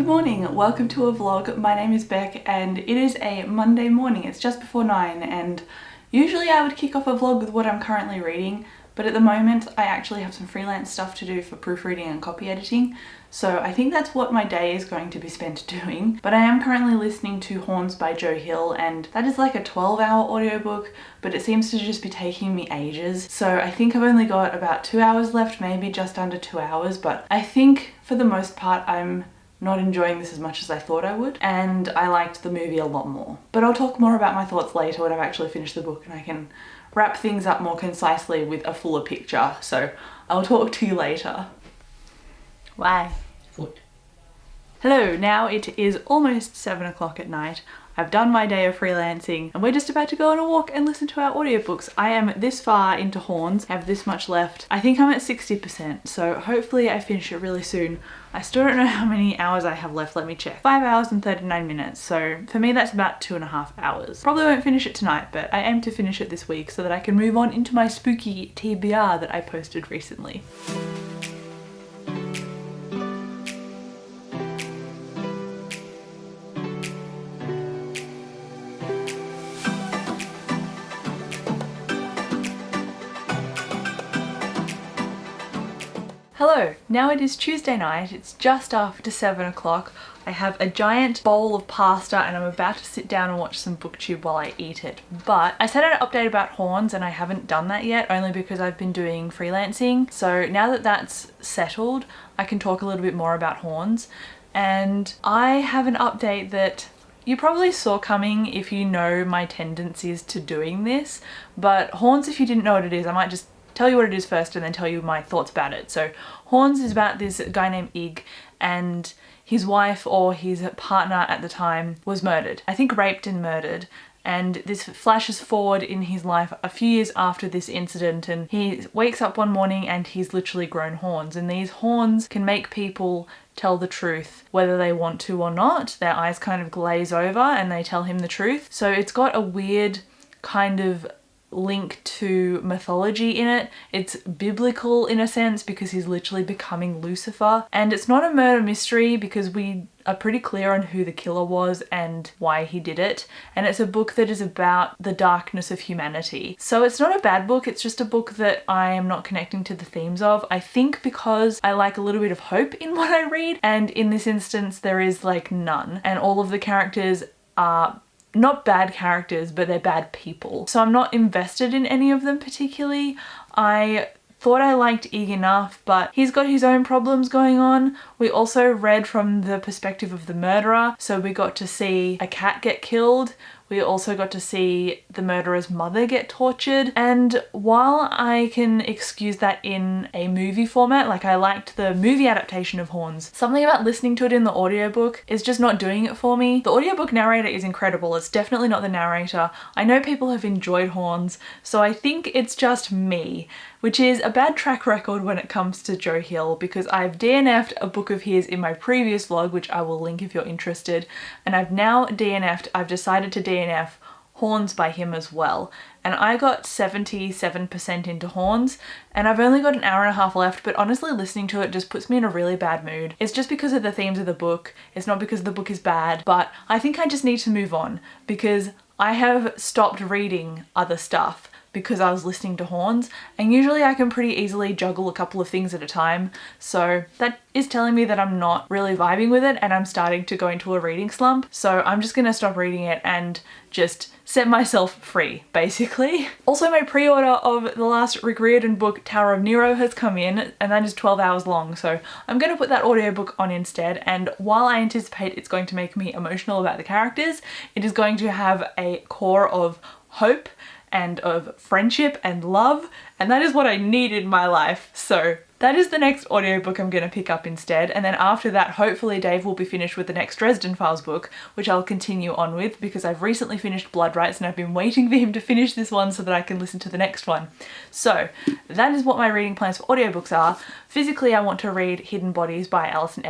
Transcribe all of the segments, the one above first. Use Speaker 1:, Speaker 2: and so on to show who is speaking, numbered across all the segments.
Speaker 1: Good morning, welcome to a vlog. My name is Beck and it is a Monday morning. It's just before 9 and usually I would kick off a vlog with what I'm currently reading, but at the moment I actually have some freelance stuff to do for proofreading and copy editing, so I think that's what my day is going to be spent doing. But I am currently listening to Horns by Joe Hill, and that is like a 12-hour audiobook, but it seems to just be taking me ages. So I think I've only got about 2 hours left, maybe just under 2 hours, but I think for the most part I'm not enjoying this as much as I thought I would, and I liked the movie a lot more. But I'll talk more about my thoughts later when I've actually finished the book and I can wrap things up more concisely with a fuller picture, so I'll talk to you later. Why?
Speaker 2: Foot.
Speaker 1: Hello, now it is almost 7 o'clock at night. I've done my day of freelancing and we're just about to go on a walk and listen to our audiobooks. I am this far into Horns, I have this much left. I think I'm at 60%, so hopefully I finish it really soon. I still don't know how many hours I have left, let me check. 5 hours and 39 minutes, so for me that's about 2.5 hours. Probably won't finish it tonight, but I aim to finish it this week so that I can move on into my spooky TBR that I posted recently. Hello, now it is Tuesday night, it's just after 7 o'clock. I have a giant bowl of pasta and I'm about to sit down and watch some booktube while I eat it. But I said I'd update about Horns and I haven't done that yet, only because I've been doing freelancing. So now that that's settled, I can talk a little bit more about Horns. And I have an update that you probably saw coming if you know my tendencies to doing this. But Horns, if you didn't know what it is, I might just tell you what it is first and then tell you my thoughts about it. So Horns is about this guy named Ig, and his wife or his partner at the time was murdered. I think raped and murdered. And this flashes forward in his life a few years after this incident, and he wakes up one morning and he's literally grown horns, and these horns can make people tell the truth whether they want to or not. Their eyes kind of glaze over and they tell him the truth. So it's got a weird kind of link to mythology in it. It's biblical in a sense because he's literally becoming Lucifer, and it's not a murder mystery because we are pretty clear on who the killer was and why he did it, and it's a book that is about the darkness of humanity. So it's not a bad book, it's just a book that I am not connecting to the themes of. I think because I like a little bit of hope in what I read, and in this instance there is like none, and all of the characters are not bad characters, but they're bad people. So I'm not invested in any of them particularly. I thought I liked Ig enough, but he's got his own problems going on. We also read from the perspective of the murderer, so we got to see a cat get killed. We also got to see the murderer's mother get tortured, and while I can excuse that in a movie format, like I liked the movie adaptation of Horns, something about listening to it in the audiobook is just not doing it for me. The audiobook narrator is incredible, it's definitely not the narrator. I know people have enjoyed Horns, so I think it's just me, which is a bad track record when it comes to Joe Hill, because I've DNF'd a book of his in my previous vlog, which I will link if you're interested, and I've now I've decided to DNF Horns by him as well. And I got 77% into Horns, and I've only got an hour and a half left, but honestly listening to it just puts me in a really bad mood. It's just because of the themes of the book, it's not because the book is bad, but I think I just need to move on because I have stopped reading other stuff because I was listening to Horns, and usually I can pretty easily juggle a couple of things at a time, so that is telling me that I'm not really vibing with it and I'm starting to go into a reading slump. So I'm just gonna stop reading it and just set myself free, basically. Also, my pre-order of the last Rick Riordan book, Tower of Nero, has come in, and that is 12 hours long, so I'm gonna put that audiobook on instead. And while I anticipate it's going to make me emotional about the characters, it is going to have a core of hope and of friendship and love, and that is what I need in my life. So that is the next audiobook I'm gonna pick up instead, and then after that hopefully Dave will be finished with the next Dresden Files book, which I'll continue on with because I've recently finished Blood Rights and I've been waiting for him to finish this one so that I can listen to the next one. So that is what my reading plans for audiobooks are. Physically I want to read Hidden Bodies by Alison.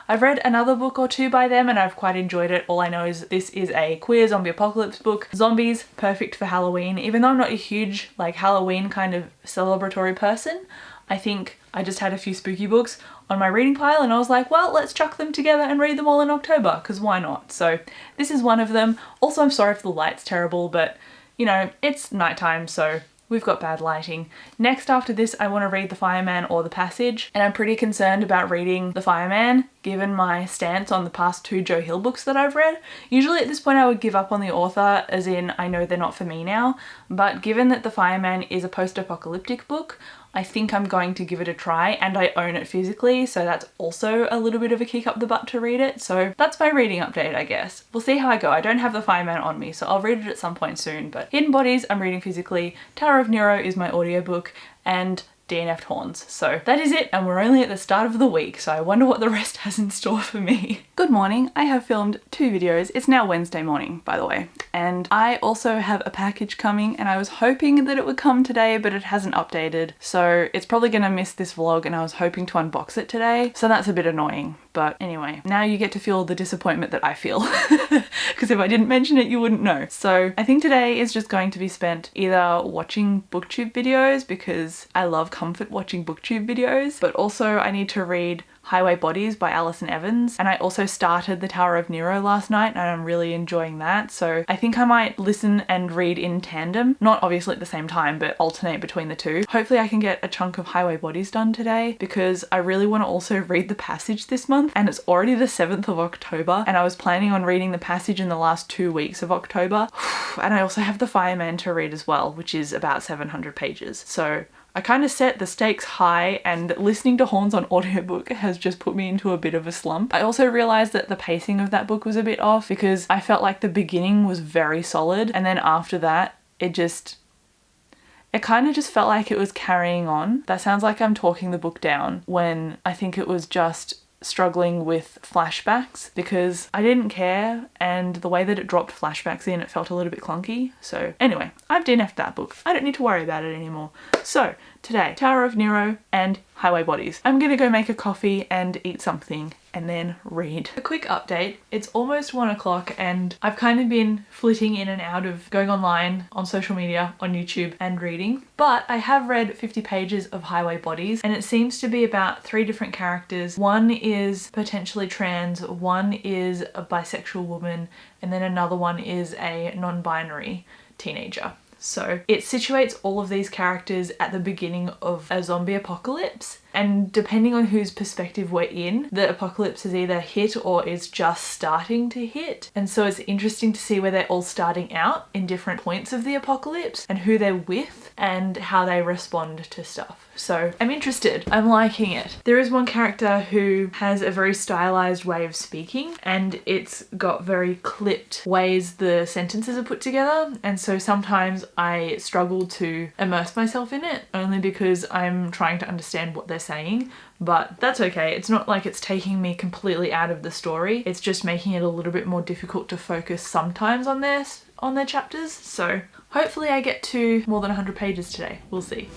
Speaker 1: I've read another book or two by them and I've quite enjoyed it. All I know is this is a queer zombie apocalypse book. Zombies, perfect for Halloween. Even though I'm not a huge like Halloween kind of celebratory person, I think I just had a few spooky books on my reading pile and I was like, well, let's chuck them together and read them all in October, because why not? So this is one of them. Also, I'm sorry if the light's terrible, but you know, it's nighttime, so we've got bad lighting. Next after this, I want to read The Fireman or The Passage, and I'm pretty concerned about reading The Fireman given my stance on the past 2 Joe Hill books that I've read. Usually at this point I would give up on the author, as in I know they're not for me now, but given that The Fireman is a post-apocalyptic book, I think I'm going to give it a try, and I own it physically, so that's also a little bit of a kick up the butt to read it. So that's my reading update, I guess. We'll see how I go. I don't have The Fireman on me, so I'll read it at some point soon, but Hidden Bodies I'm reading physically, Tower of Nero is my audiobook, and DNF'd Horns. So that is it, and we're only at the start of the week, so I wonder what the rest has in store for me. Good morning. I have filmed 2 videos. It's now Wednesday morning, by the way, and I also have a package coming, and I was hoping that it would come today, but it hasn't updated, so it's probably gonna miss this vlog, and I was hoping to unbox it today, so that's a bit annoying. But anyway, now you get to feel the disappointment that I feel, because if I didn't mention it, you wouldn't know. So I think today is just going to be spent either watching booktube videos, because I love comfort watching booktube videos, but also I need to read Highway Bodies by Alison, and I also started the Tower of Nero last night and I'm really enjoying that, so I think I might listen and read in tandem, not obviously at the same time, but alternate between the 2. Hopefully I can get a chunk of Highway Bodies done today, because I really want to also read The Passage this month, and it's already the 7th of October, and I was planning on reading The Passage in the last 2 weeks of October. And I also have The Fireman to read as well, which is about 700 pages. So I kind of set the stakes high, and listening to Horns on audiobook has just put me into a bit of a slump. I also realized that the pacing of that book was a bit off, because I felt like the beginning was very solid, and then after that it kind of just felt like it was carrying on. That sounds like I'm talking the book down, when I think it was just struggling with flashbacks, because I didn't care, and the way that it dropped flashbacks in, it felt a little bit clunky. So anyway, I've DNF'd that book. I don't need to worry about it anymore. So today, Tower of Nero and Highway Bodies. I'm gonna go make a coffee and eat something and then read. A quick update, it's almost 1 o'clock and I've kind of been flitting in and out of going online, on social media, on YouTube and reading, but I have read 50 pages of Highway Bodies, and it seems to be about 3 different characters. One is potentially trans, one is a bisexual woman, and then another one is a non-binary teenager. So it situates all of these characters at the beginning of a zombie apocalypse, and depending on whose perspective we're in, the apocalypse is either hit or is just starting to hit. And so it's interesting to see where they're all starting out in different points of the apocalypse, and who they're with and how they respond to stuff. So I'm interested. I'm liking it. There is one character who has a very stylized way of speaking, and it's got very clipped ways the sentences are put together, and so sometimes I struggle to immerse myself in it, only because I'm trying to understand what they're saying, but that's okay. It's not like it's taking me completely out of the story. It's just making it a little bit more difficult to focus sometimes on their chapters. So hopefully I get to more than 100 pages today. We'll see.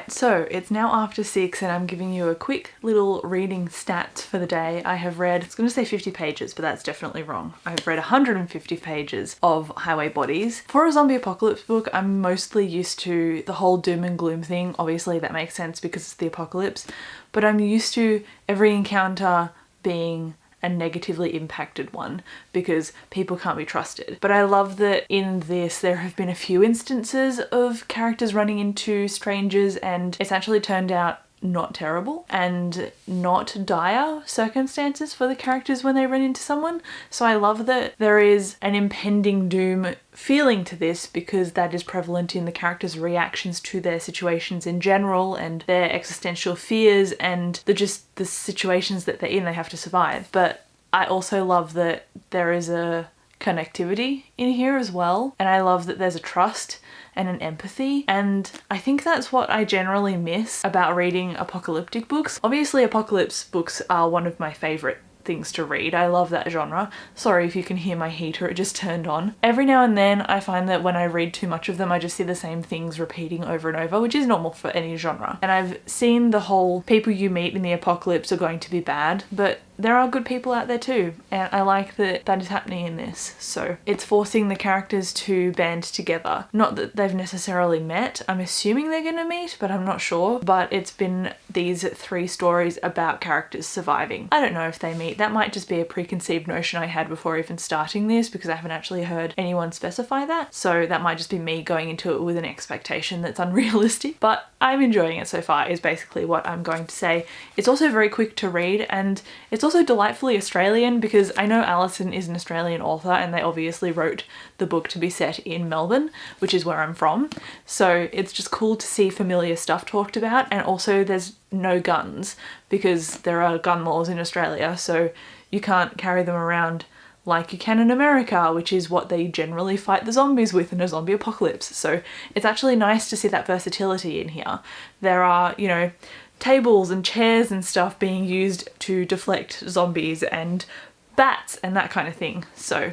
Speaker 1: So it's now after 6 and I'm giving you a quick little reading stats for the day. I have read, I was going to say 50 pages, but that's definitely wrong. I've read 150 pages of Highway Bodies. For a zombie apocalypse book, I'm mostly used to the whole doom and gloom thing. Obviously that makes sense because it's the apocalypse, but I'm used to every encounter being a negatively impacted one because people can't be trusted. But I love that in this there have been a few instances of characters running into strangers and it's actually turned out not terrible and not dire circumstances for the characters when they run into someone. So I love that there is an impending doom feeling to this because that is prevalent in the characters' reactions to their situations in general and their existential fears and the situations that they're in, they have to survive. But I also love that there is a connectivity in here as well, and I love that there's a trust and an empathy, and I think that's what I generally miss about reading apocalyptic books. Obviously apocalypse books are one of my favourite things to read. I love that genre. Sorry if you can hear my heater, it just turned on. Every now and then I find that when I read too much of them I just see the same things repeating over and over, which is normal for any genre. And I've seen the whole people you meet in the apocalypse are going to be bad, but there are good people out there too, and I like that that is happening in this. So it's forcing the characters to band together. Not that they've necessarily met, I'm assuming they're gonna meet, but I'm not sure. But it's been these 3 stories about characters surviving. I don't know if they meet, that might just be a preconceived notion I had before even starting this, because I haven't actually heard anyone specify that. So that might just be me going into it with an expectation that's unrealistic, but I'm enjoying it so far is basically what I'm going to say. It's also very quick to read, and it's also delightfully Australian, because I know Alison is an Australian author and they obviously wrote the book to be set in Melbourne, which is where I'm from. So it's just cool to see familiar stuff talked about, and also there's no guns because there are gun laws in Australia, so you can't carry them around like you can in America, which is what they generally fight the zombies with in a zombie apocalypse. So it's actually nice to see that versatility in here. There are, you know, tables and chairs and stuff being used to deflect zombies and bats and that kind of thing. So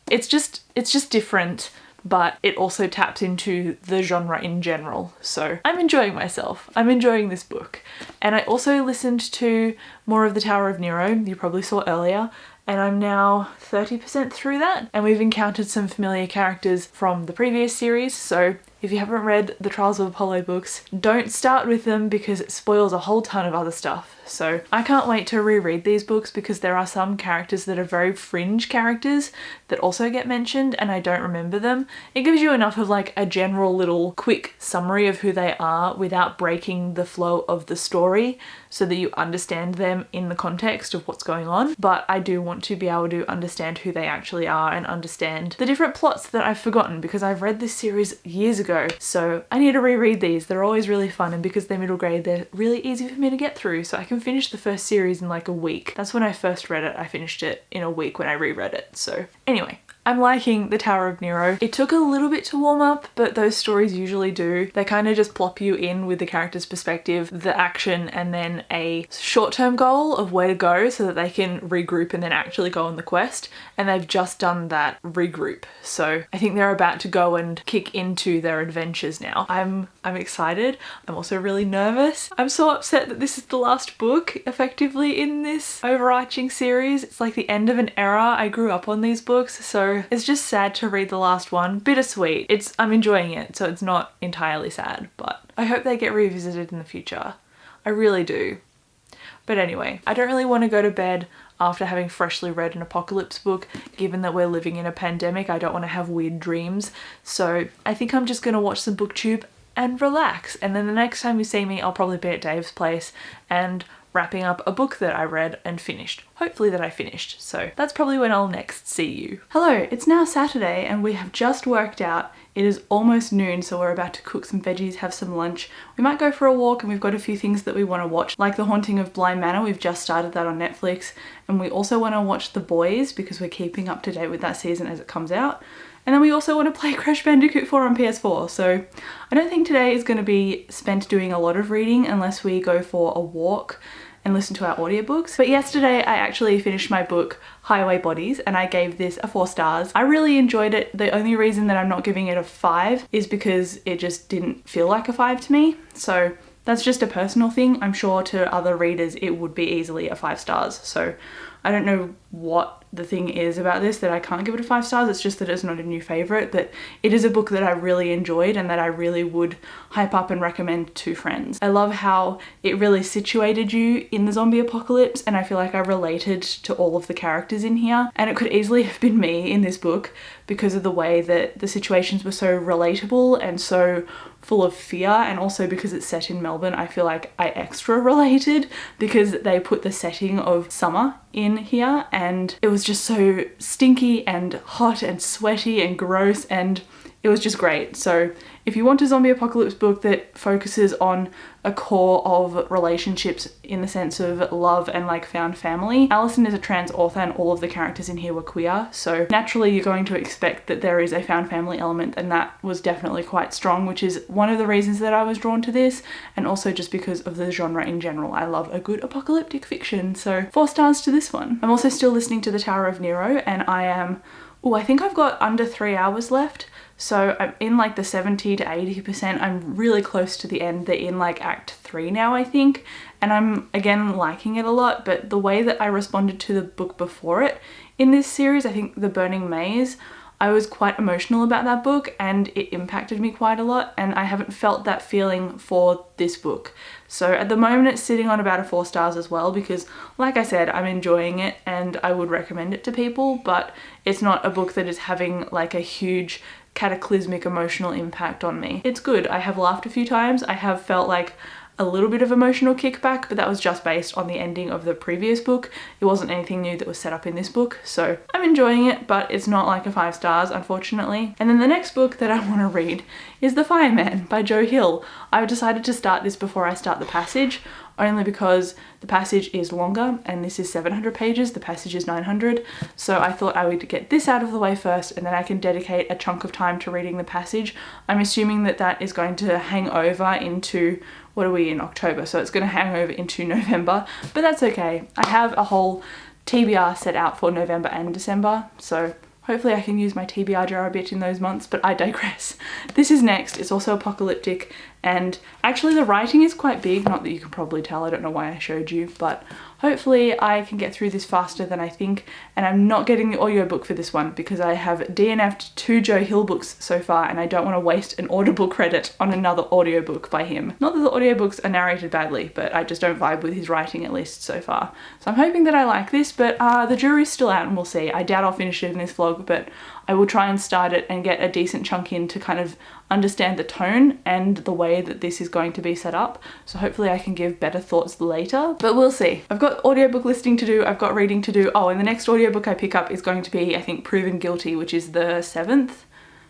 Speaker 1: it's just different, but it also taps into the genre in general. So I'm enjoying myself. I'm enjoying this book. And I also listened to more of the Tower of Nero, you probably saw earlier, and I'm now 30% through that, and we've encountered some familiar characters from the previous series. So if you haven't read the Trials of Apollo books, don't start with them because it spoils a whole ton of other stuff. So I can't wait to reread these books, because there are some characters that are very fringe characters that also get mentioned and I don't remember them. It gives you enough of like a general little quick summary of who they are without breaking the flow of the story, so that you understand them in the context of what's going on. But I do want to be able to understand who they actually are and understand the different plots that I've forgotten, because I've read this series years ago. So I need to reread these. They're always really fun, and because they're middle grade, they're really easy for me to get through. So I can finish the first series in like a week. That's when I first read it. I finished it in a week when I reread it. So anyway, I'm liking the Tower of Nero. It took a little bit to warm up, but those stories usually do. They kind of just plop you in with the character's perspective, the action, and then a short-term goal of where to go so that they can regroup and then actually go on the quest. And they've just done that regroup. So I think they're about to go and kick into their adventures now. I'm excited. I'm also really nervous. I'm so upset that this is the last book effectively in this overarching series. It's like the end of an era. I grew up on these books, so it's just sad to read the last one. Bittersweet. I'm enjoying it, so it's not entirely sad, but I hope they get revisited in the future. I really do. But anyway, I don't really want to go to bed after having freshly read an apocalypse book. Given that we're living in a pandemic, I don't want to have weird dreams. So I think I'm just going to watch some booktube and relax. And then the next time you see me, I'll probably be at Dave's place and wrapping up a book that I read and finished. Hopefully that I finished. So that's probably when I'll next see you. Hello, it's now Saturday and we have just worked out. It is almost noon, so we're about to cook some veggies, have some lunch. We might go for a walk, and we've got a few things that we want to watch, like The Haunting of Bly Manor. We've just started that on Netflix, and we also want to watch The Boys because we're keeping up to date with that season as it comes out. And then we also want to play Crash Bandicoot 4 on PS4. So I don't think today is going to be spent doing a lot of reading unless we go for a walk and listen to our audiobooks. But yesterday I actually finished my book Highway Bodies and I gave this a 4 stars. I really enjoyed it. The only reason that I'm not giving it a 5 is because it just didn't feel like a 5 to me. So that's just a personal thing. I'm sure to other readers it would be easily a 5 stars. So I don't know what the thing is about this that I can't give it a 5 stars. It's just that it's not a new favourite, but it is a book that I really enjoyed and that I really would hype up and recommend to friends. I love how it really situated you in the zombie apocalypse, and I feel like I related to all of the characters in here, and it could easily have been me in this book because of the way that the situations were so relatable and so full of fear, and also because it's set in Melbourne, I feel like I extra related because they put the setting of summer in here and it was just so stinky and hot and sweaty and gross, and it was just great. So if you want a zombie apocalypse book that focuses on a core of relationships in the sense of love and like found family, Alison is a trans author and all of the characters in here were queer, so naturally you're going to expect that there is a found family element, and that was definitely quite strong, which is one of the reasons that I was drawn to this, and also just because of the genre in general. I love a good apocalyptic fiction, so 4 stars to this one. I'm also still listening to the Tower of Nero, and I think I've got under 3 hours left. So I'm in like the 70 to 80%. I'm really close to the end. They're in like act 3 now, I think. And I'm again liking it a lot, but the way that I responded to the book before it in this series, I think The Burning Maze, I was quite emotional about that book and it impacted me quite a lot, and I haven't felt that feeling for this book. So at the moment it's sitting on about a 4 stars as well, because like I said, I'm enjoying it and I would recommend it to people, but it's not a book that is having like a huge cataclysmic emotional impact on me. It's good. I have laughed a few times. I have felt like a little bit of emotional kickback, but that was just based on the ending of the previous book. It wasn't anything new that was set up in this book, so I'm enjoying it, but it's not like a 5 stars, unfortunately. And then the next book that I want to read is The Fireman by Joe Hill. I've decided to start this before I start The Passage, only because The Passage is longer and this is 700 pages, The Passage is 900, so I thought I would get this out of the way first and then I can dedicate a chunk of time to reading The Passage. I'm assuming that that is going to hang over into, what are we in, October, so it's going to hang over into November, but that's okay. I have a whole TBR set out for November and December, so hopefully I can use my TBR jar a bit in those months, but I digress. This is next. It's also apocalyptic, and actually the writing is quite big, not that you can probably tell, I don't know why I showed you, but hopefully I can get through this faster than I think, and I'm not getting the audiobook for this one because I have DNF'd 2 Joe Hill books so far and I don't want to waste an Audible credit on another audiobook by him. Not that the audiobooks are narrated badly, but I just don't vibe with his writing, at least so far. So I'm hoping that I like this, but the jury's still out and we'll see. I doubt I'll finish it in this vlog, but I will try and start it and get a decent chunk in to kind of understand the tone and the way that this is going to be set up. So hopefully I can give better thoughts later, but we'll see. I've got audiobook listening to do, I've got reading to do. Oh, and the next audiobook I pick up is going to be, I think, Proven Guilty, which is the 7th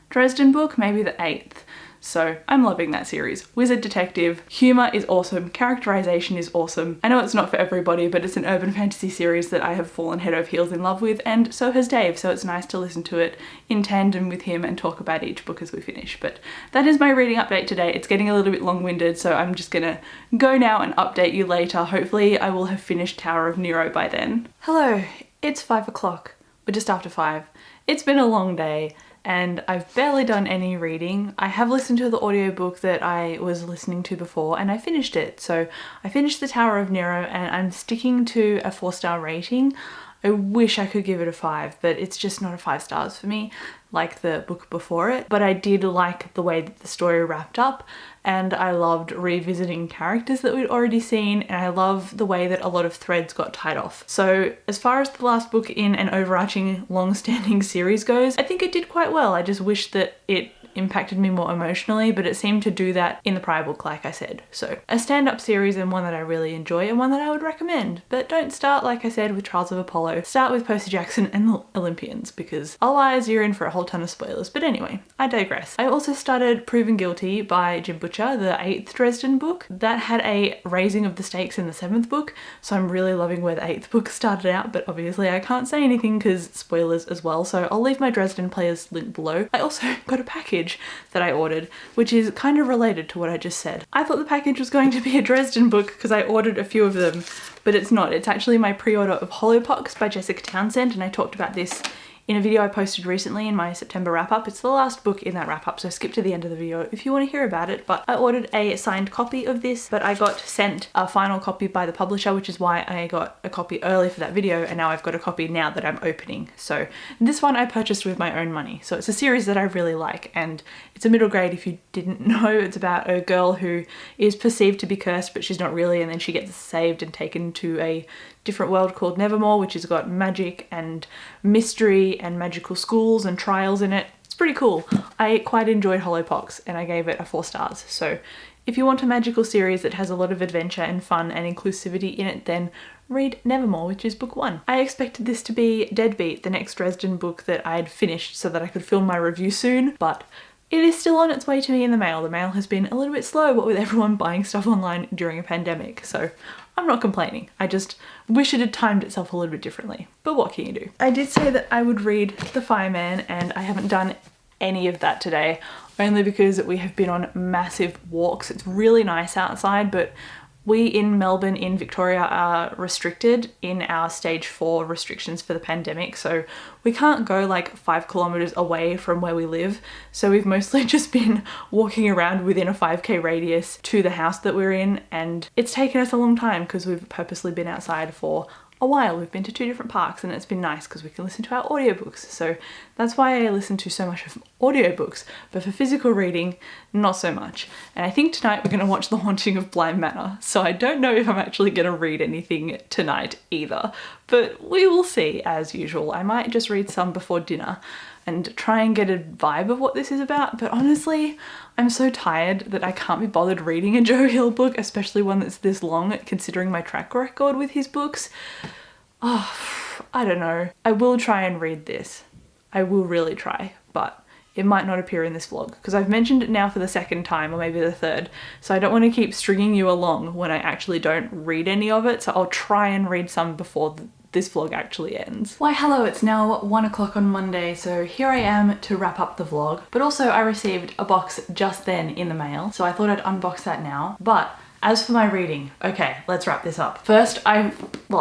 Speaker 1: Dresden book, maybe the 8th. So I'm loving that series. Wizard detective, humor is awesome, characterization is awesome. I know it's not for everybody, but it's an urban fantasy series that I have fallen head over heels in love with, and so has Dave, so it's nice to listen to it in tandem with him and talk about each book as we finish. But that is my reading update today. It's getting a little bit long-winded, so I'm just gonna go now and update you later. Hopefully I will have finished Tower of Nero by then. Hello, it's 5 o'clock, or just after 5. It's been a long day, and I've barely done any reading. I have listened to the audiobook that I was listening to before and I finished it. So I finished the Tower of Nero and I'm sticking to a 4-star rating. I wish I could give it a 5, but it's just not a 5 stars for me like the book before it. But I did like the way that the story wrapped up, and I loved revisiting characters that we'd already seen, and I love the way that a lot of threads got tied off. So as far as the last book in an overarching long-standing series goes, I think it did quite well. I just wish that it impacted me more emotionally, but it seemed to do that in the prior book, like I said. So a stand-up series and one that I really enjoy and one that I would recommend. But don't start, like I said, with Trials of Apollo. Start with Percy Jackson and the Olympians, because otherwise you're in for a whole ton of spoilers. But anyway, I digress. I also started Proven Guilty by Jim Butcher, the 8th Dresden book. That had a raising of the stakes in the 7th book, so I'm really loving where the 8th book started out, but obviously I can't say anything because spoilers as well, so I'll leave my Dresden players link below. I also got a package that I ordered, which is kind of related to what I just said. I thought the package was going to be a Dresden book because I ordered a few of them, but it's not. It's actually my pre-order of Hollowpox by Jessica Townsend, and I talked about this in a video I posted recently in my September wrap-up. It's the last book in that wrap-up, so skip to the end of the video if you want to hear about it. But I ordered a signed copy of this, but I got sent a final copy by the publisher, which is why I got a copy early for that video, and now I've got a copy now that I'm opening. So this one I purchased with my own money. So it's a series that I really like, and it's a middle grade if you didn't know. It's about a girl who is perceived to be cursed, but she's not really, and then she gets saved and taken to a different world called Nevermore, which has got magic and mystery and magical schools and trials in it. It's pretty cool. I quite enjoyed Hollowpox and I gave it a 4 stars. So if you want a magical series that has a lot of adventure and fun and inclusivity in it, then read Nevermore, which is book 1. I expected this to be Deadbeat, the next Dresden book that I'd finished so that I could film my review soon, but it is still on its way to me in the mail. The mail has been a little bit slow, what with everyone buying stuff online during a pandemic, so I'm not complaining. I just wish it had timed itself a little bit differently, but what can you do? I did say that I would read The Fireman, and I haven't done any of that today, only because we have been on massive walks. It's really nice outside, but we in Melbourne, in Victoria, are restricted in our stage 4 restrictions for the pandemic, so we can't go like 5 kilometers away from where we live. So we've mostly just been walking around within a 5k radius to the house that we're in, and it's taken us a long time because we've purposely been outside for a while. We've been to 2 different parks, and it's been nice because we can listen to our audiobooks. So that's why I listen to so much of audiobooks, but for physical reading, not so much. And I think tonight we're going to watch The Haunting of Bly Manor, so I don't know if I'm actually going to read anything tonight either, but we will see as usual. I might just read some before dinner and try and get a vibe of what this is about, but honestly, I'm so tired that I can't be bothered reading a Joe Hill book, especially one that's this long, considering my track record with his books. Oh, I don't know. I will try and read this. I will really try, but it might not appear in this vlog because I've mentioned it now for the 2nd time, or maybe the 3rd, so I don't want to keep stringing you along when I actually don't read any of it, so I'll try and read some before this vlog actually ends. Why hello, it's now 1 o'clock on Monday, so here I am to wrap up the vlog, but also I received a box just then in the mail, so I thought I'd unbox that now. But as for my reading, okay, let's wrap this up. First, I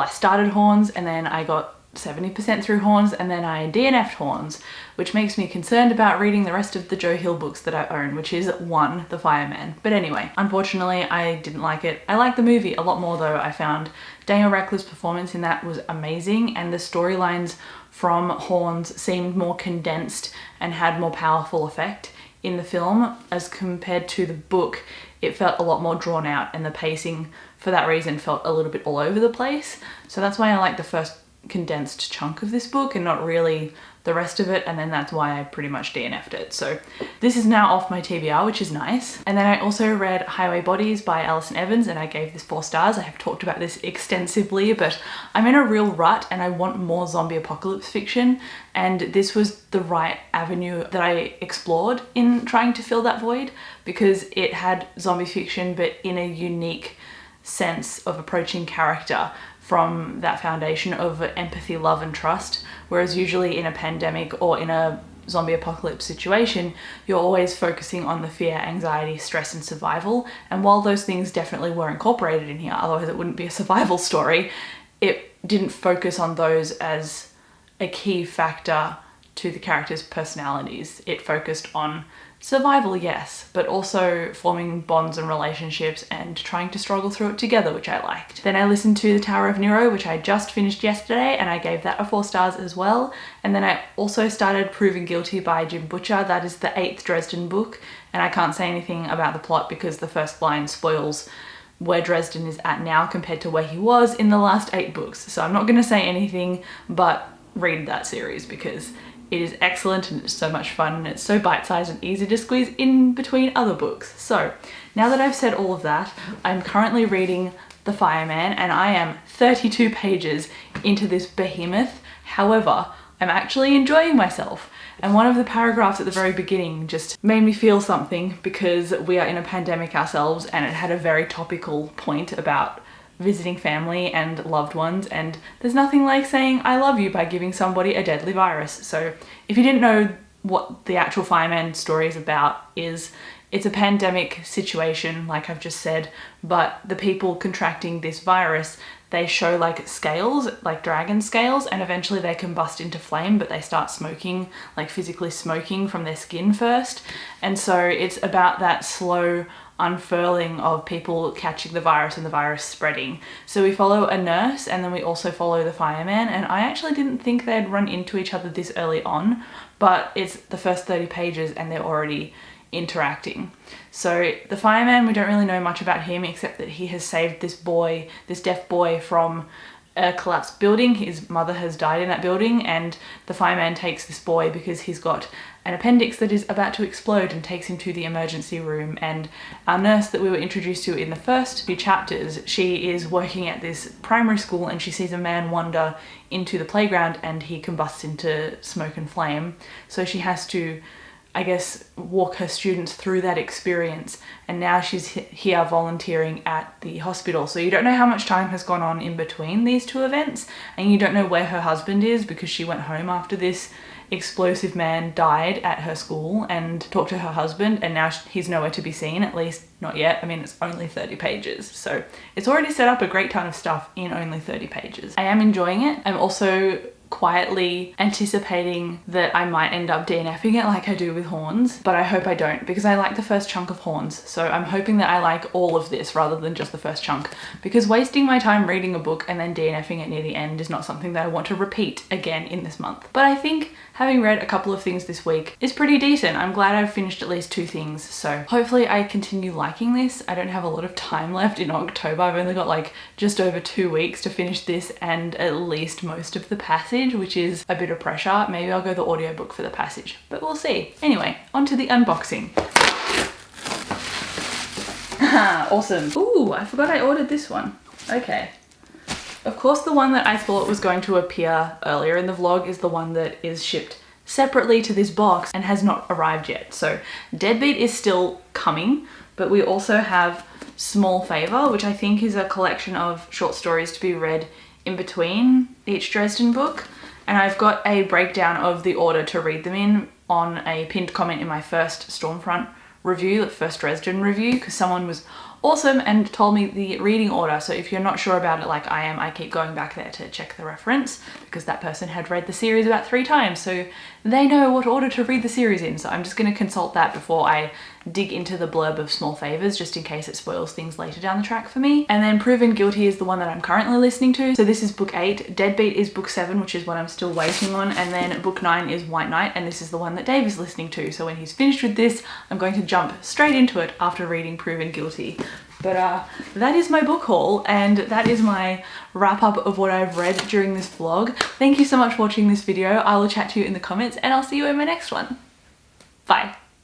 Speaker 1: started Horns, and then I got 70% through Horns, and then I DNF'd Horns, which makes me concerned about reading the rest of the Joe Hill books that I own, which is 1, The Fireman. But anyway, unfortunately, I didn't like it. I liked the movie a lot more though. I found Daniel Radcliffe's performance in that was amazing, and the storylines from Horns seemed more condensed and had more powerful effect in the film as compared to the book. It felt a lot more drawn out, and the pacing for that reason felt a little bit all over the place. So that's why I like the first condensed chunk of this book and not really the rest of it, and then that's why I pretty much DNF'd it. So this is now off my TBR, which is nice. And then I also read Highway Bodies by Alison, and I gave this 4 stars. I have talked about this extensively, but I'm in a real rut and I want more zombie apocalypse fiction, and this was the right avenue that I explored in trying to fill that void, because it had zombie fiction but in a unique sense of approaching character from that foundation of empathy, love and trust, whereas usually in a pandemic or in a zombie apocalypse situation, you're always focusing on the fear, anxiety, stress and survival. And while those things definitely were incorporated in here, otherwise it wouldn't be a survival story, it didn't focus on those as a key factor to the characters' personalities. It focused on survival, yes, but also forming bonds and relationships and trying to struggle through it together, which I liked. Then I listened to The Tower of Nero, which I just finished yesterday, and I gave that a 4 stars as well. And then I also started Proven Guilty by Jim Butcher. That is the 8th Dresden book, and I can't say anything about the plot because the first line spoils where Dresden is at now compared to where he was in the last 8 books. So I'm not going to say anything, but read that series because it is excellent and it's so much fun and it's so bite-sized and easy to squeeze in between other books. So now that I've said all of that, I'm currently reading The Fireman and I am 32 pages into this behemoth. However, I'm actually enjoying myself. And one of the paragraphs at the very beginning just made me feel something because we are in a pandemic ourselves, and it had a very topical point about visiting family and loved ones, and there's nothing like saying I love you by giving somebody a deadly virus. So if you didn't know what the actual Fireman story is about, it's a pandemic situation, like I've just said, but the people contracting this virus, they show like scales, like dragon scales, and eventually they combust into flame, but they start smoking, like physically smoking from their skin first. And so it's about that slow unfurling of people catching the virus and the virus spreading. So we follow a nurse and then we also follow the fireman, and I actually didn't think they'd run into each other this early on, but it's the first 30 pages and they're already interacting. So the fireman, we don't really know much about him except that he has saved this boy, this deaf boy, from a collapsed building. His mother has died in that building, and the fireman takes this boy because he's got an appendix that is about to explode and takes him to the emergency room. And our nurse that we were introduced to in the first few chapters, she is working at this primary school and she sees a man wander into the playground and he combusts into smoke and flame. So she has to I guess, walk her students through that experience. And now she's here volunteering at the hospital. So you don't know how much time has gone on in between these two events, and you don't know where her husband is because she went home after this explosive man died at her school and talked to her husband, and now he's nowhere to be seen, at least not yet. I mean, it's only 30 pages, so it's already set up a great ton of stuff in only 30 pages. I am enjoying it. I'm also quietly anticipating that I might end up DNFing it like I do with Horns, but I hope I don't, because I like the first chunk of Horns. So I'm hoping that I like all of this rather than just the first chunk, because wasting my time reading a book and then DNFing it near the end is not something that I want to repeat again in this month. But I think having read a couple of things this week is pretty decent. I'm glad I've finished at least 2 things, so hopefully I continue liking this. I don't have a lot of time left in October. I've only got like just over 2 weeks to finish this and at least most of the passage, which is a bit of pressure. Maybe I'll go the audiobook for the passage, but we'll see. Anyway, on to the unboxing. Awesome. Ooh, I forgot I ordered this one. Okay. Of course, the one that I thought was going to appear earlier in the vlog is the one that is shipped separately to this box and has not arrived yet. So Deadbeat is still coming, but we also have Small Favour, which I think is a collection of short stories to be read in between each Dresden book. And I've got a breakdown of the order to read them in on a pinned comment in my first Stormfront review, the first Dresden review, because someone was awesome and told me the reading order. So if you're not sure about it like I am, I keep going back there to check the reference, because that person had read the series about 3 times, so they know what order to read the series in. So I'm just going to consult that before I dig into the blurb of Small Favours, just in case it spoils things later down the track for me. And then Proven Guilty is the one that I'm currently listening to. So this is book 8, Deadbeat is book 7, which is what I'm still waiting on, and then book 9 is White Knight, and this is the one that Dave is listening to. So when he's finished with this, I'm going to jump straight into it after reading Proven Guilty. But that is my book haul, and that is my wrap up of what I've read during this vlog. Thank you so much for watching this video. I will chat to you in the comments, and I'll see you in my next one. Bye.